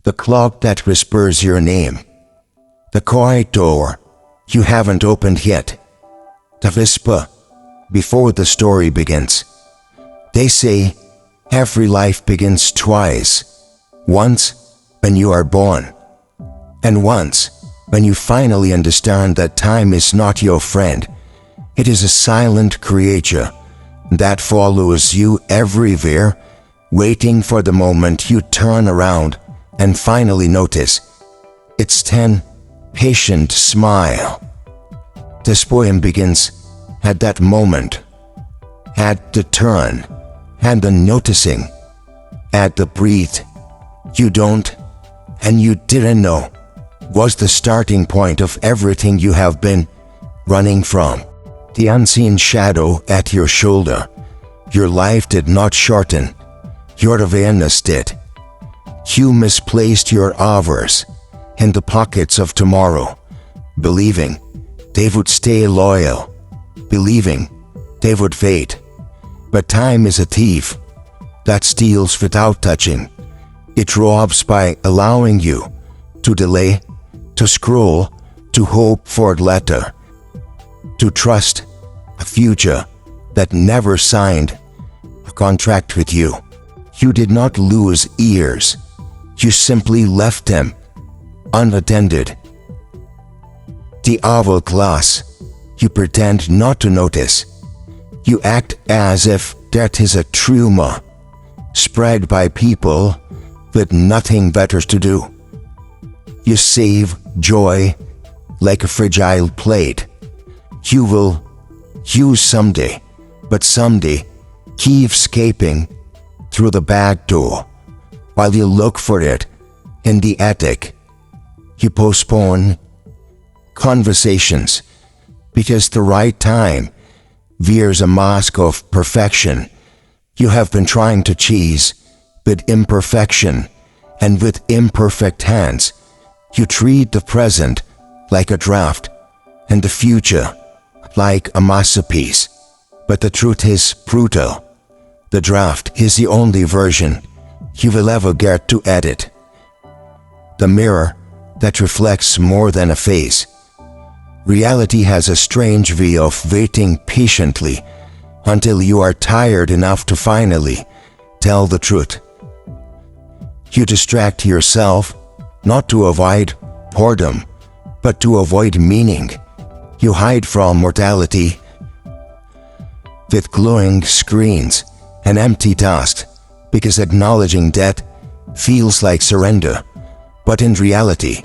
the clock that whispers your name, the quiet door you haven't opened yet, the whisper before the story begins. They say every life begins twice, once when you are born, and once when you finally understand that time is not your friend. It is a silent creature that follows you everywhere, waiting for the moment you turn around and finally notice its 10 patient smile. This poem begins at that moment, at the turn, at the noticing, at the breathe you don't and you didn't know was the starting point of everything you have been running from. The unseen shadow at your shoulder. Your life did not shorten, your awareness did. You misplaced your hours in the pockets of tomorrow, believing they would stay loyal, believing they would wait. But time is a thief that steals without touching. It robs by allowing you to delay, to scroll, to hope for later, to trust a future that never signed a contract with you. You did not lose years. You simply left them unattended. The hourglass you pretend not to notice. You act as if that is a trauma spread by people with nothing better to do. You save joy like a fragile plate. You will use someday, but someday keeps escaping through the back door while you look for it in the attic. You postpone conversations because the right time wears a mask of perfection. You have been trying to cheese with imperfection, and with imperfect hands, you treat the present like a draft and the future like a masterpiece. But the truth is brutal. The draft is the only version you will ever get to edit. The mirror that reflects more than a face. Reality has a strange way of waiting patiently until you are tired enough to finally tell the truth. You distract yourself not to avoid boredom, but to avoid meaning. You hide from mortality with glowing screens and empty tasks because acknowledging death feels like surrender, but in reality,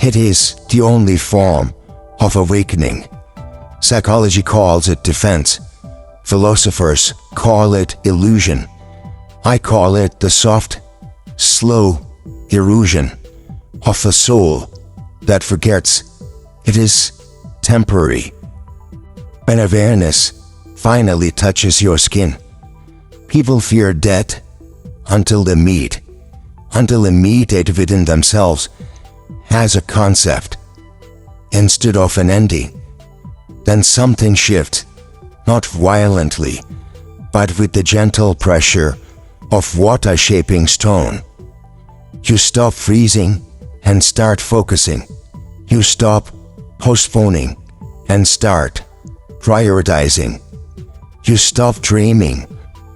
it is the only form of awakening. Psychology calls it defense. Philosophers call it illusion. I call it the soft, slow erosion of a soul that forgets it is temporary. When awareness finally touches your skin, people fear death until they meet it within themselves as a concept instead of an ending. Then something shifts, not violently, but with the gentle pressure of water-shaping stone. You stop freezing and start focusing. You stop postponing and start prioritizing. You stop dreaming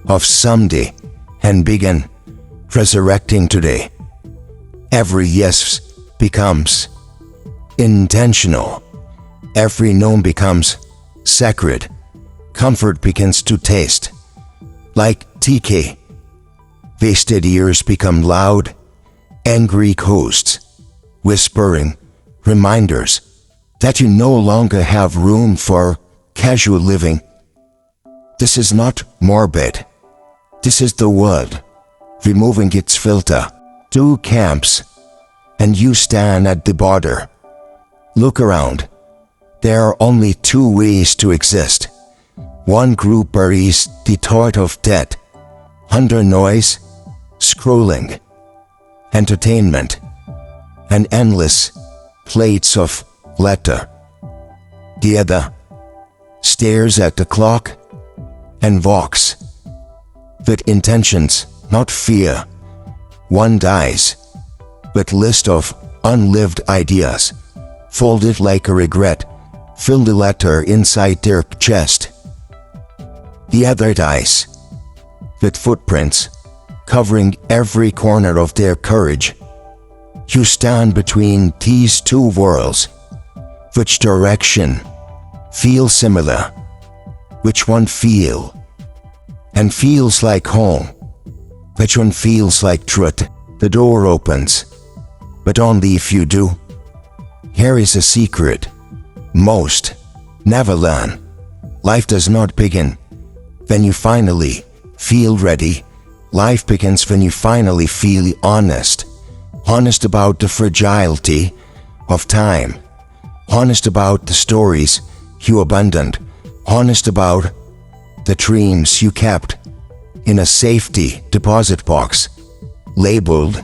of someday and begin resurrecting today. Every yes becomes intentional. Every no becomes sacred. Comfort begins to taste like TK. Wasted years become loud, angry ghosts, whispering reminders that you no longer have room for casual living. This is not morbid. This is the world removing its filter. 2 camps, and you stand at the border. Look around. There are only 2 ways to exist. One group buries the thought of death under noise, scrolling, entertainment, and endless plates of letter. The other stares at the clock and walks with intentions, not fear. One dies but list of unlived ideas, folded like a regret, filled a letter inside their chest. The other dies, with footprints covering every corner of their courage. You stand between these two worlds. Which direction feels similar? Which one feels like home? Which one feels like truth? The door opens, but only if you do. Here is a secret. Most never learn. Life does not begin when you finally feel ready. Life begins when you finally feel honest. Honest about the fragility of time. Honest about the stories you abandoned. Honest about the dreams you kept in a safety deposit box labeled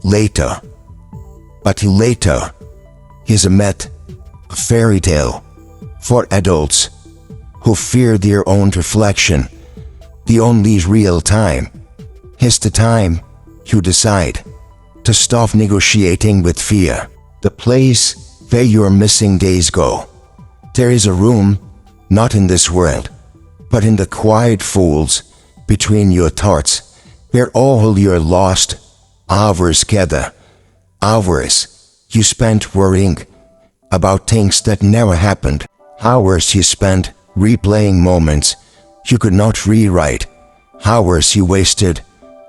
later. But later is a myth, a fairy tale for adults who fear their own reflection. The only real time is the time you decide to stop negotiating with fear. The place where your missing days go. There is a room, not in this world, but in the quiet folds between your thoughts, where all your lost hours gather. Hours you spent worrying about things that never happened. Hours you spent replaying moments you could not rewrite. Hours you wasted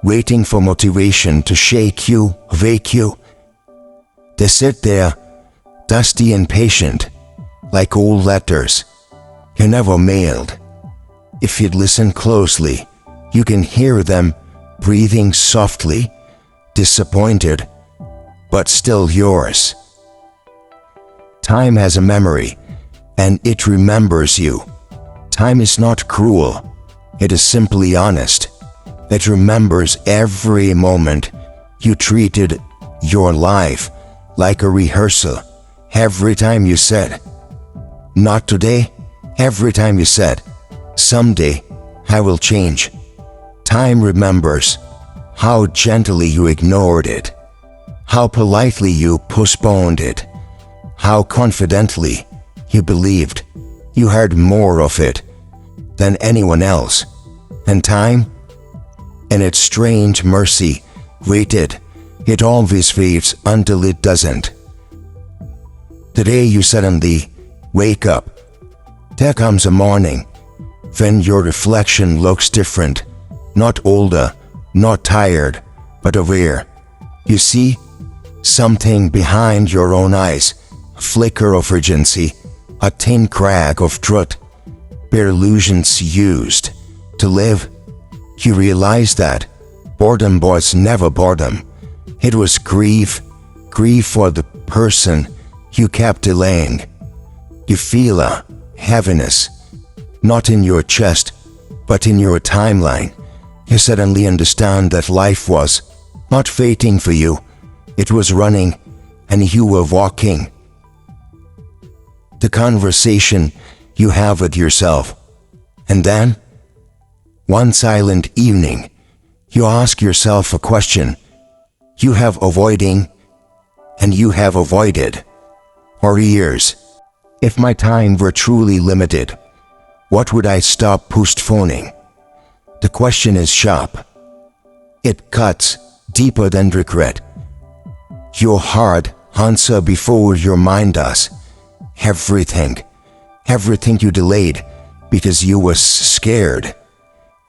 waiting for motivation to shake you, wake you. They sit there, dusty and patient, like old letters you never mailed. If you'd listen closely, you can hear them breathing softly, disappointed, but still yours. Time has a memory, and it remembers you. Time is not cruel, it is simply honest. It remembers every moment you treated your life like a rehearsal. Every time you said, "Not today," every time you said, "Someday I will change." Time remembers how gently you ignored it, how politely you postponed it, how confidently you believed you had more of it than anyone else. And time, in its strange mercy, waited. It always waits until it doesn't. The day you suddenly wake up, there comes a morning when your reflection looks different, not older, not tired, but aware. You see something behind your own eyes, a flicker of urgency, a thin crack of truth, where illusions used to live. You realize that boredom was never boredom. It was grief, grief for the person you kept delaying. You feel a heaviness, not in your chest, but in your timeline. You suddenly understand that life was not waiting for you, it was running, and you were walking. The conversation you have with yourself. And then, one silent evening, you ask yourself a question you have avoiding and you have avoided for years. If my time were truly limited, what would I stop postponing? The question is sharp. It cuts deeper than regret. Your heart answers before your mind does. Everything you delayed because you were scared.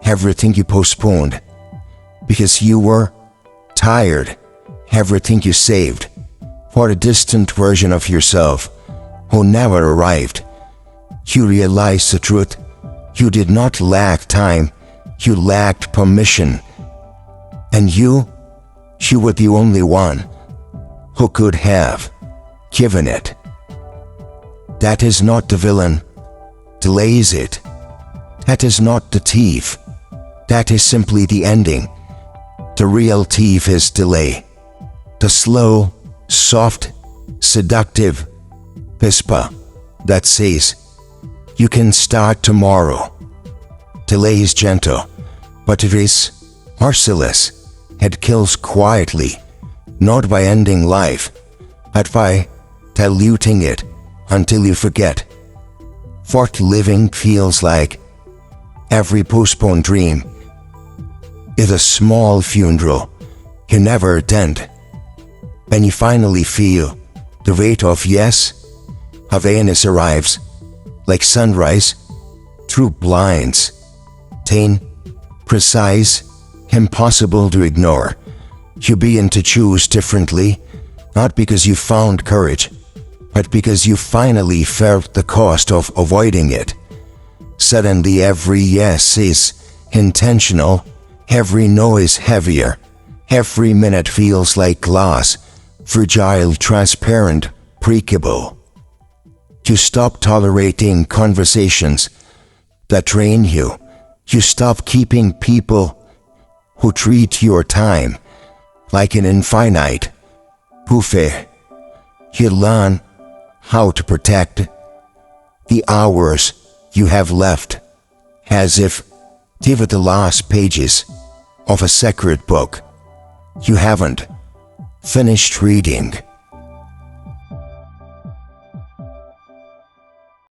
Everything you postponed because you were tired. Everything you saved for a distant version of yourself who never arrived. You realized the truth. You did not lack time, you lacked permission. And you were the only one who could have given it. That is not the villain, delays it. That is not the thief. That is simply the ending. The real thief is delay. The slow, soft, seductive whisper that says, "You can start tomorrow." Delay is gentle, but it is merciless. It kills quietly. not by ending life, but by diluting it until you forget what living feels like. Every postponed dream is a small funeral you never attend. When you finally feel the weight of yes, awareness arrives like sunrise through blinds, thin, precise, impossible to ignore. You begin to choose differently, not because you found courage, but because you finally felt the cost of avoiding it. Suddenly every yes is intentional, every no is heavier, every minute feels like glass, fragile, transparent, breakable. You stop tolerating conversations that drain you. You stop keeping people who treat your time like an infinite buffet. You learn how to protect the hours you have left, as if they were the last pages of a sacred book you haven't finished reading.